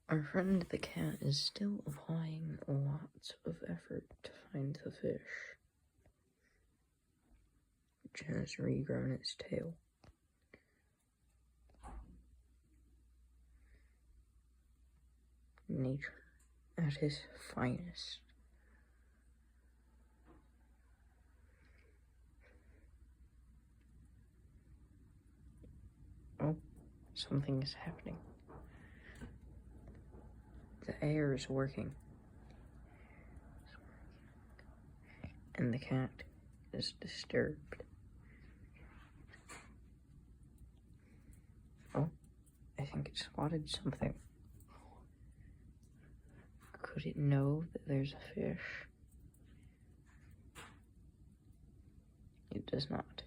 Our friend the cat is still applying lots of effort to find the fish, which has regrown its tail. Nature at its finest. Oh, something is happening. The air is working. And the cat is disturbed. Oh, I think it spotted something. Could it know that there's a fish? It does not.